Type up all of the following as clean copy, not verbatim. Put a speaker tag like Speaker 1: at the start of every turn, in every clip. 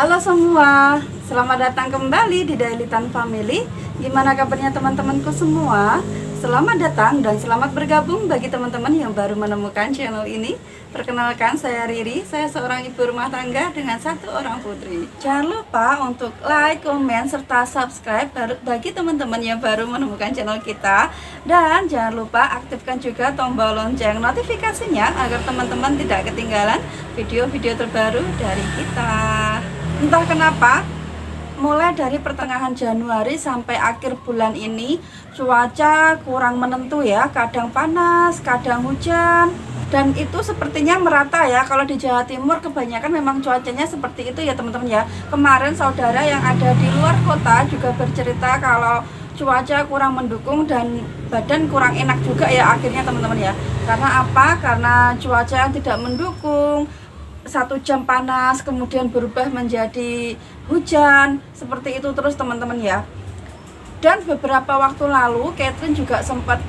Speaker 1: Halo semua, selamat datang kembali di Dailitan Family. Gimana kabarnya teman-temanku semua? Selamat datang dan selamat bergabung bagi teman-teman yang baru menemukan channel ini. Perkenalkan, saya Riri, saya seorang ibu rumah tangga dengan 1 orang putri. Jangan lupa untuk like, komen, serta subscribe bagi teman-teman yang baru menemukan channel kita. Dan jangan lupa aktifkan juga tombol lonceng notifikasinya agar teman-teman tidak ketinggalan video-video terbaru dari kita. Entah kenapa, mulai dari pertengahan Januari sampai akhir bulan ini cuaca kurang menentu ya, kadang panas, kadang hujan, dan itu sepertinya merata ya. Kalau di Jawa Timur kebanyakan memang cuacanya seperti itu ya teman-teman ya. Kemarin saudara yang ada di luar kota juga bercerita kalau cuaca kurang mendukung dan badan kurang enak juga ya akhirnya teman-teman ya. Karena apa? Karena cuaca yang tidak mendukung, 1 jam panas kemudian berubah menjadi hujan, seperti itu terus teman-teman ya. Dan beberapa waktu lalu Catherine juga sempat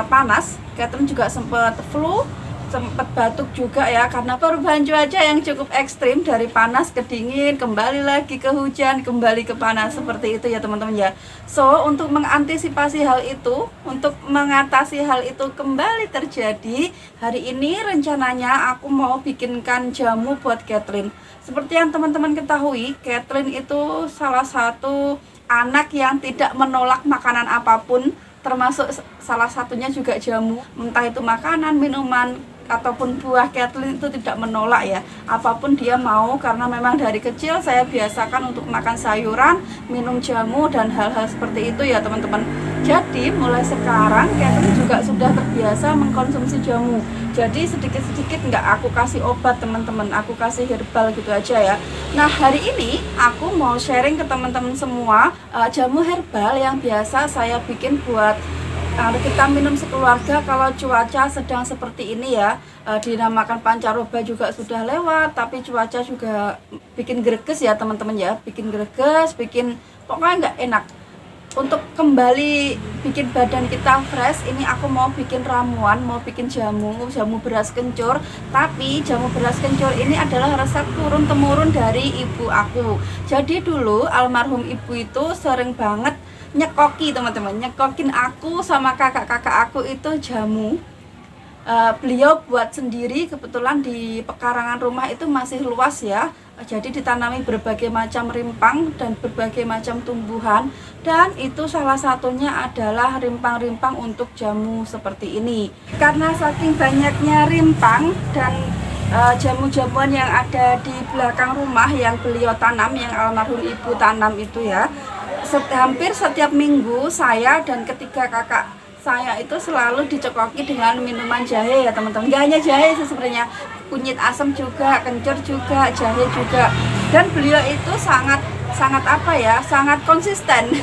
Speaker 1: panas, Catherine juga sempat flu, sempat batuk juga ya, karena perubahan cuaca yang cukup ekstrim, dari panas ke dingin, kembali lagi ke hujan, kembali ke panas, seperti itu ya teman-teman ya. So untuk mengantisipasi hal itu, untuk mengatasi hal itu kembali terjadi, hari ini rencananya aku mau bikinkan jamu buat Catherine. Seperti yang teman-teman ketahui, Catherine itu salah satu anak yang tidak menolak makanan apapun, termasuk salah satunya juga jamu. Entah itu makanan, minuman, ataupun buah, Catherine itu tidak menolak ya, apapun dia mau, karena memang dari kecil saya biasakan untuk makan sayuran, minum jamu, dan hal-hal seperti itu ya teman-teman. Jadi mulai sekarang Catherine juga sudah terbiasa mengkonsumsi jamu. Jadi sedikit-sedikit nggak aku kasih obat teman-teman, aku kasih herbal gitu aja ya. Nah hari ini aku mau sharing ke teman-teman semua jamu herbal yang biasa saya bikin buat kita minum sekeluarga kalau cuaca sedang seperti ini ya. Dinamakan pancaroba juga sudah lewat, tapi cuaca juga bikin greges ya teman-teman ya, bikin greges, bikin pokoknya nggak enak. Untuk kembali bikin badan kita fresh, ini aku mau bikin ramuan, mau bikin jamu beras kencur. Tapi jamu beras kencur ini adalah resep turun-temurun dari ibu aku. Jadi dulu almarhum ibu itu sering banget nyekoki teman-teman, nyekokin aku sama kakak-kakak aku itu jamu. Beliau buat sendiri, kebetulan di pekarangan rumah itu masih luas ya, jadi ditanami berbagai macam rimpang dan berbagai macam tumbuhan, dan itu salah satunya adalah rimpang-rimpang untuk jamu seperti ini. Karena saking banyaknya rimpang dan jamu-jamuan yang ada di belakang rumah yang beliau tanam, yang almarhum ibu tanam itu ya, hampir setiap minggu saya dan ketiga kakak saya itu selalu dicekoki dengan minuman jahe ya teman-teman. Gak hanya jahe sih sebenarnya, kunyit asam juga, kencur juga, jahe juga. Dan beliau itu sangat apa ya, sangat konsisten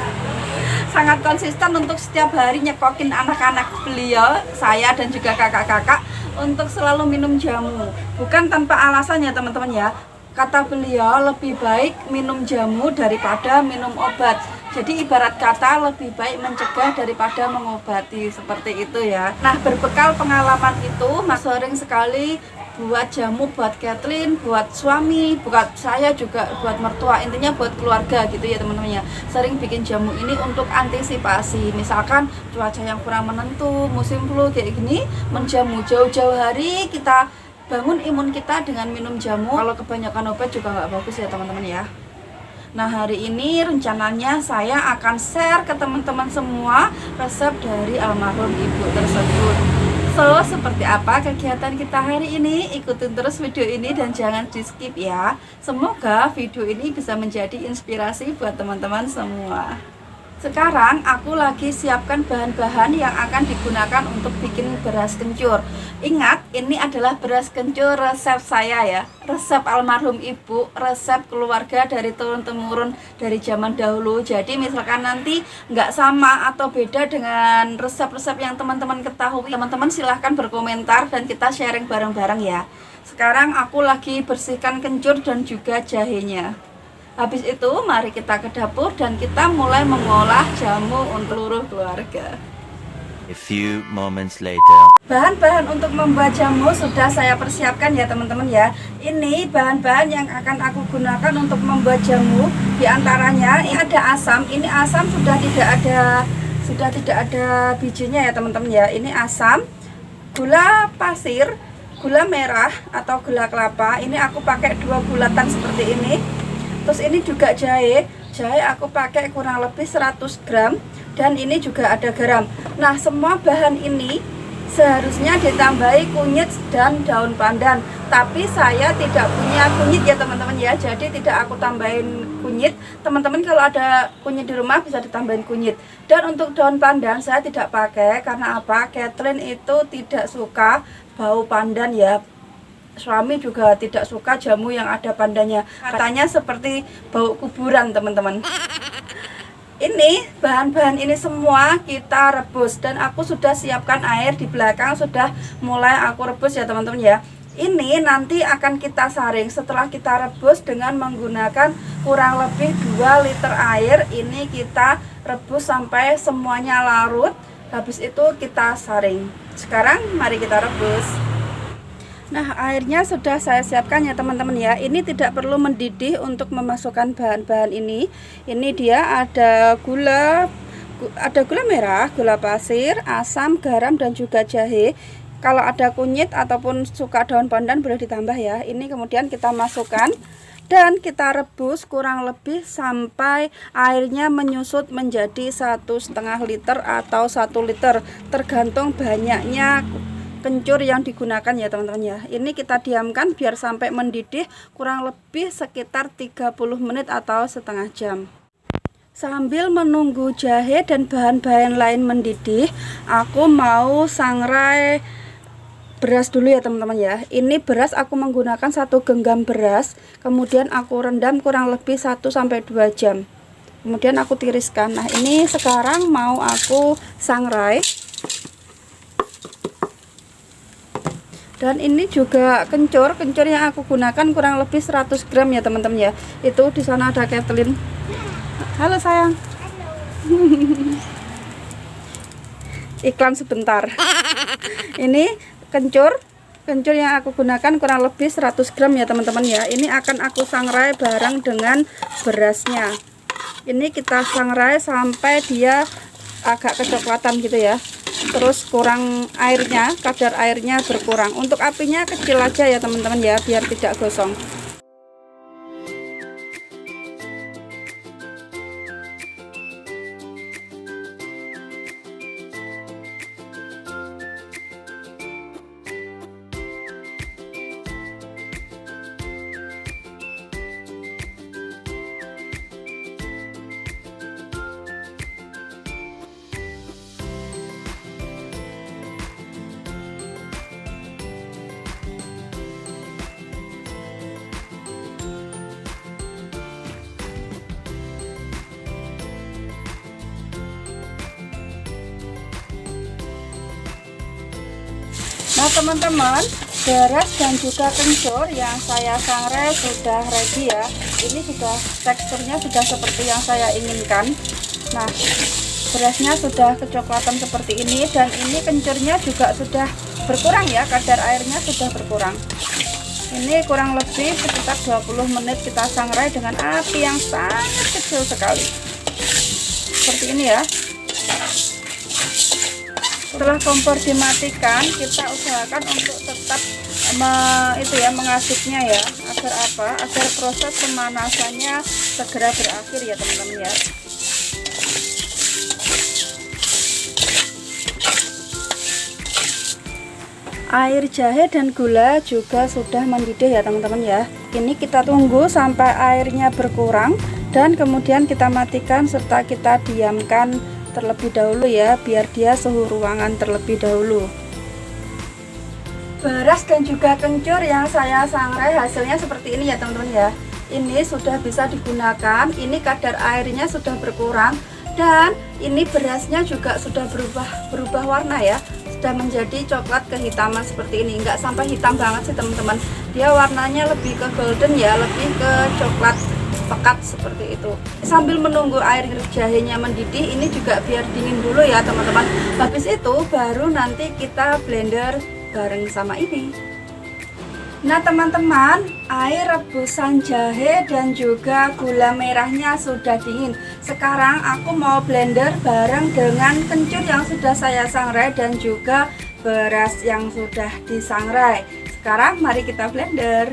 Speaker 1: sangat konsisten untuk setiap hari nyekokin anak-anak beliau, saya dan juga kakak-kakak, untuk selalu minum jamu. Bukan tanpa alasan ya teman-teman ya. Kata beliau, lebih baik minum jamu daripada minum obat. Jadi ibarat kata lebih baik mencegah daripada mengobati, seperti itu ya. Nah berbekal pengalaman itu, Mas sering sekali buat jamu buat Catherine, buat suami, buat saya juga, buat mertua, intinya buat keluarga gitu ya teman-teman ya. Sering bikin jamu ini untuk antisipasi, misalkan cuaca yang kurang menentu, musim flu kayak gini, menjamu jauh-jauh hari, kita bangun imun kita dengan minum jamu. Kalau kebanyakan obat juga nggak bagus ya teman-teman ya. Nah hari ini rencananya saya akan share ke teman-teman semua resep dari almarhum ibu tersebut. So seperti apa kegiatan kita hari ini? Ikutin terus video ini dan jangan di skip ya. Semoga video ini bisa menjadi inspirasi buat teman-teman semua. Sekarang aku lagi siapkan bahan-bahan yang akan digunakan untuk bikin beras kencur. Ingat, ini adalah beras kencur resep saya ya, resep almarhum ibu, resep keluarga dari turun-temurun dari zaman dahulu. Jadi misalkan nanti nggak sama atau beda dengan resep-resep yang teman-teman ketahui, teman-teman silahkan berkomentar dan kita sharing bareng-bareng ya. Sekarang aku lagi bersihkan kencur dan juga jahenya. Habis itu mari kita ke dapur dan kita mulai mengolah jamu untuk seluruh keluarga.
Speaker 2: A few moments later.
Speaker 1: Bahan-bahan untuk membuat jamu sudah saya persiapkan ya teman-teman ya. Ini bahan-bahan yang akan aku gunakan untuk membuat jamu. Di antaranya ini ada asam. Ini asam sudah tidak ada bijinya ya teman-teman ya. Ini asam, gula pasir, gula merah atau gula kelapa. Ini aku pakai 2 bulatan seperti ini. Terus ini juga jahe. Jahe aku pakai kurang lebih 100 gram. Dan ini juga ada garam. Nah, semua bahan ini seharusnya ditambahi kunyit dan daun pandan. Tapi saya tidak punya kunyit ya teman-teman ya. Jadi tidak aku tambahin kunyit. Teman-teman kalau ada kunyit di rumah bisa ditambahin kunyit. Dan untuk daun pandan saya tidak pakai. Karena apa? Kathleen itu tidak suka bau pandan ya. Suami juga tidak suka jamu yang ada pandannya. Katanya seperti bau kuburan teman-teman. Ini bahan-bahan ini semua kita rebus dan aku sudah siapkan air di belakang, sudah mulai aku rebus ya teman-teman ya. Ini nanti akan kita saring setelah kita rebus dengan menggunakan kurang lebih 2 liter air. Ini kita rebus sampai semuanya larut. Habis itu kita saring. Sekarang mari kita rebus. Nah, airnya sudah saya siapkan ya teman-teman ya. Ini tidak perlu mendidih untuk memasukkan bahan-bahan ini. Ini dia ada gula merah, gula pasir, asam, garam dan juga jahe. Kalau ada kunyit ataupun suka daun pandan boleh ditambah ya. Ini kemudian kita masukkan dan kita rebus kurang lebih sampai airnya menyusut menjadi 1,5 liter atau 1 liter, tergantung banyaknya kencur yang digunakan ya teman-teman ya. Ini kita diamkan biar sampai mendidih kurang lebih sekitar 30 menit atau setengah jam. Sambil menunggu jahe dan bahan-bahan lain mendidih, aku mau sangrai beras dulu ya teman-teman ya. Ini beras aku menggunakan 1 genggam beras, kemudian aku rendam kurang lebih 1-2 jam. Kemudian aku tiriskan. Nah, ini sekarang mau aku sangrai. Dan ini juga kencur yang aku gunakan kurang lebih 100 gram ya teman-teman ya. Itu di sana ada Kathleen. Halo sayang. Iklan sebentar. Ini kencur yang aku gunakan kurang lebih 100 gram ya teman-teman ya. Ini akan aku sangrai bareng dengan berasnya. Ini kita sangrai sampai dia agak kecoklatan gitu ya. Terus kurang airnya, kadar airnya berkurang. Untuk apinya kecil aja ya teman-teman ya, biar tidak gosong. Nah teman-teman, beras dan juga kencur yang saya sangrai sudah ready ya. Ini sudah teksturnya sudah seperti yang saya inginkan. Nah, berasnya sudah kecoklatan seperti ini dan ini kencurnya juga sudah berkurang ya, kadar airnya sudah berkurang. Ini kurang lebih sekitar 20 menit kita sangrai dengan api yang sangat kecil sekali. Seperti ini ya. Setelah kompor dimatikan, kita usahakan untuk tetap mengaduknya ya. Agar apa? Agar proses pemanasannya segera berakhir ya teman-teman ya. Air jahe dan gula juga sudah mendidih ya teman-teman ya. Ini kita tunggu sampai airnya berkurang dan kemudian kita matikan serta kita diamkan terlebih dahulu ya, biar dia suhu ruangan terlebih dahulu. Beras dan juga kencur yang saya sangrai hasilnya seperti ini ya teman-teman ya. Ini sudah bisa digunakan, ini kadar airnya sudah berkurang dan ini berasnya juga sudah berubah warna ya, sudah menjadi coklat kehitaman seperti ini. Enggak sampai hitam banget sih teman-teman, dia warnanya lebih ke golden ya, lebih ke coklat pekat seperti itu. Sambil menunggu air jahenya mendidih, ini juga biar dingin dulu ya teman-teman. Habis itu baru nanti kita blender bareng sama ini. Nah teman-teman, air rebusan jahe dan juga gula merahnya sudah dingin. Sekarang aku mau blender bareng dengan kencur yang sudah saya sangrai dan juga beras yang sudah disangrai. Sekarang mari kita blender.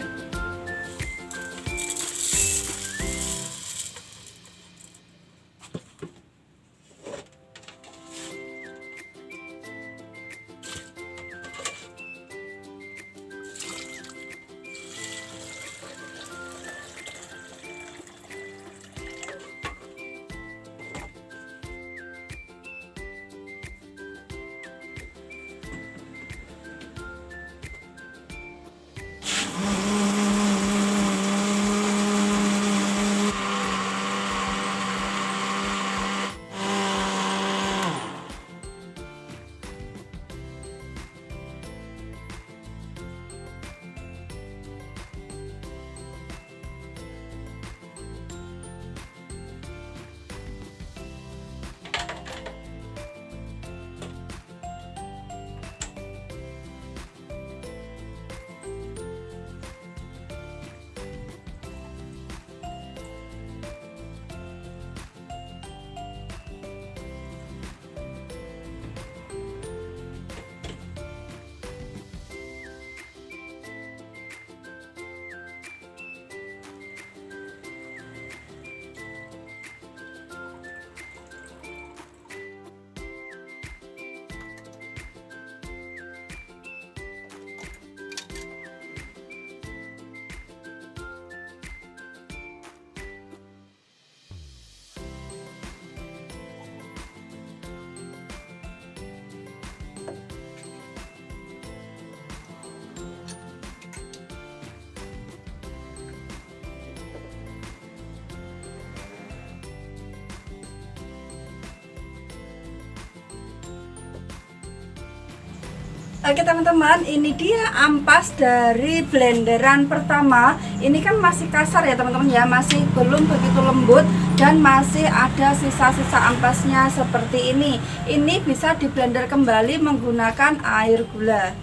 Speaker 1: Oke teman-teman, ini dia ampas dari blenderan pertama. Ini kan masih kasar ya teman-teman ya, masih belum begitu lembut dan masih ada sisa-sisa ampasnya seperti ini. Ini bisa di blender kembali menggunakan air gula.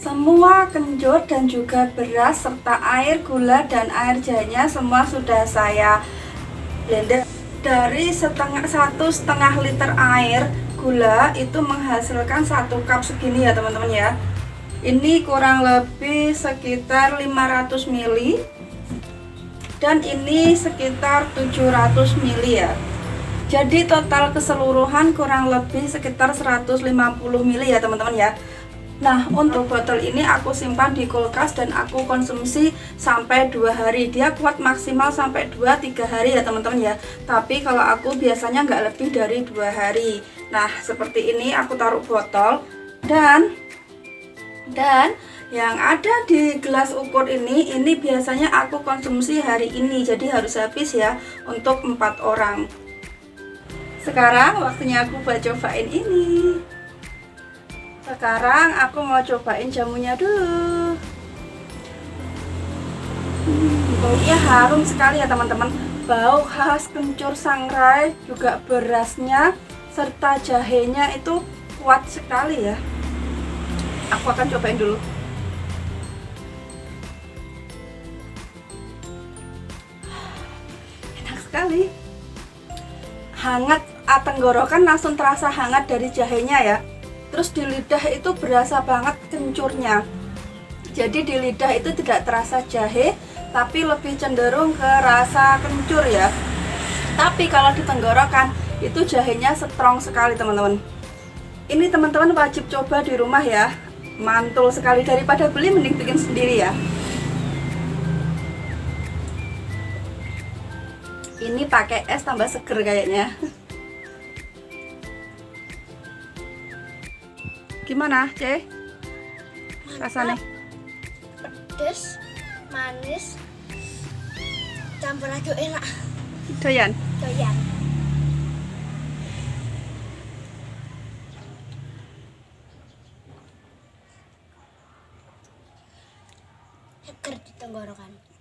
Speaker 1: Semua kencur dan juga beras serta air gula dan air jahenya semua sudah saya blender. Dari satu setengah liter air gula itu menghasilkan 1 cup segini ya teman-teman ya. Ini kurang lebih sekitar 500 ml dan ini sekitar 700 ml ya. Jadi total keseluruhan kurang lebih sekitar 150 ml ya teman-teman ya. Nah untuk botol ini aku simpan di kulkas dan aku konsumsi sampai 2 hari. Dia kuat maksimal sampai 2-3 hari ya teman-teman ya. Tapi kalau aku biasanya nggak lebih dari 2 hari. Nah seperti ini aku taruh botol. Dan yang ada di gelas ukur ini biasanya aku konsumsi hari ini. Jadi harus habis ya untuk 4 orang. Sekarang waktunya aku buat cobain ini. Sekarang aku mau cobain jamunya dulu. Baunya harum sekali ya teman-teman. Bau khas kencur sangrai, juga berasnya serta jahenya itu kuat sekali ya. Aku akan cobain dulu. Enak sekali. hangat, tenggorokan langsung terasa hangat dari jahenya ya. Terus di lidah itu berasa banget kencurnya. Jadi di lidah itu tidak terasa jahe, tapi lebih cenderung ke rasa kencur ya. Tapi kalau di tenggorokan itu jahenya strong sekali teman-teman. Ini teman-teman wajib coba di rumah ya. Mantul sekali, daripada beli mending bikin sendiri ya. Ini pakai es tambah seger kayaknya. Gimana, Ce? Rasanya?
Speaker 3: Pedes, manis, campur aduk enak.
Speaker 1: Doyan?
Speaker 3: Doyan. Seger di tenggorokan.